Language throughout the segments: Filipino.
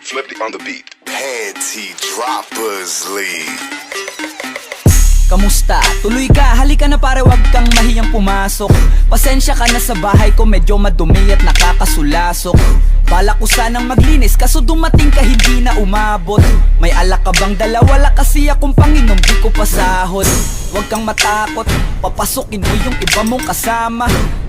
Flip it on the beat. Panty Droppers League. Kamusta? Tuloy ka, halika na pare, wag kang mahiyang pumasok. Pasensya ka na sa bahay ko, medyo madumi at nakakasulasok. Bala ko sanang maglinis, kaso dumating ka hindi na umabot. May alak ka bang dala? Wala kasi akong panginom, di ko pasahod. Wag kang matakot, papasukin mo yung iba mong kasama.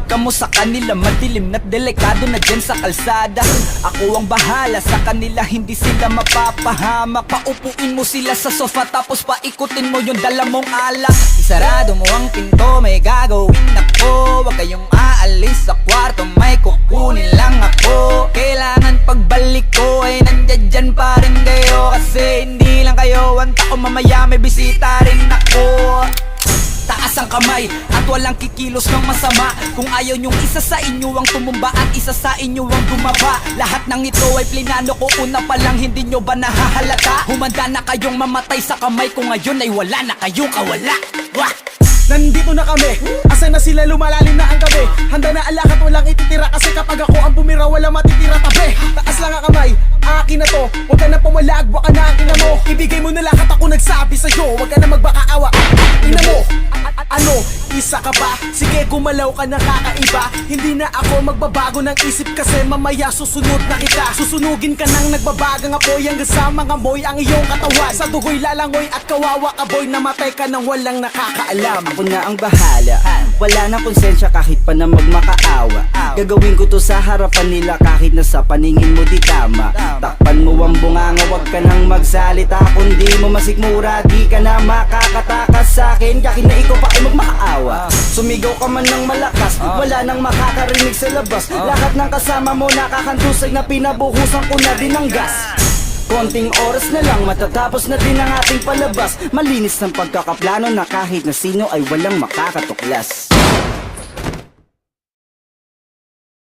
Kamo sa kanila, madilim na't delikado na dyan sa kalsada. Ako ang bahala sa kanila, hindi sila mapapahamak. Paupuin mo sila sa sofa, tapos paikutin mo yung dala mong alak. Isarado mo ang pinto, may gagawin ako. Huwag kayong aalis sa kwarto, may kukunin lang ako. Kailangan pagbalik ko ay nandyan dyan pa rin kayo. Kasi hindi lang kayo ang tao, mamaya may bisita rin ako. Taas ang kamay at walang kikilos ng masama. Kung ayaw nyong isa sa inyo ang tumumba at isa sa inyo ang dumaba. Lahat ng ito ay plinano ko, una pa lang, hindi nyo ba nahahalata? Humanda na kayong mamatay sa kamay ko, ngayon ay wala na kayong kawala. Wah! Nandito na kami, asa na sila, lumalalim na ang gabi. Handa na alak at walang ititira, kasi kapag ako ang bumira, wala matitira tabi. Taas lang ang kamay, akin na to. Huwag ka na pumalag, baka na ang ina mo. Ibigay mo na lahat, ako nagsabi sa'yo. Huwag ka na magbakaawa, ina mo. Ano, isa ka ba? Sige, gumalaw ka na kakaiba. Hindi na ako magbabago ng isip, kasi mamaya susunod na kita. Susunugin ka nang nagbabagang apoy, hanggang sa mga moy ang iyong katawan. Sa dugoy lalangoy at kawawa ka boy, namatay ka nang walang nakakaalam. Ako na ang bahala, wala nang konsensya kahit pa na magmakaawa. Gagawin ko to sa harapan nila kahit na sa paningin mo di tama. Takpan mo ang bunganga, wag ka nang magsalita. Kung di mo masikmura, di ka na makakatakas sa akin. Kahit na ikaw pa ay magmakaawa. Sumigaw ka man ng malakas, wala nang makakarinig sa labas. Lahat ng kasama mo nakakantusay na pinabuhusan ko na din ng gas. Konting oras na lang, matatapos na din ang ating palabas. Malinis ng pagkakaplano na kahit na sino ay walang makakatuklas.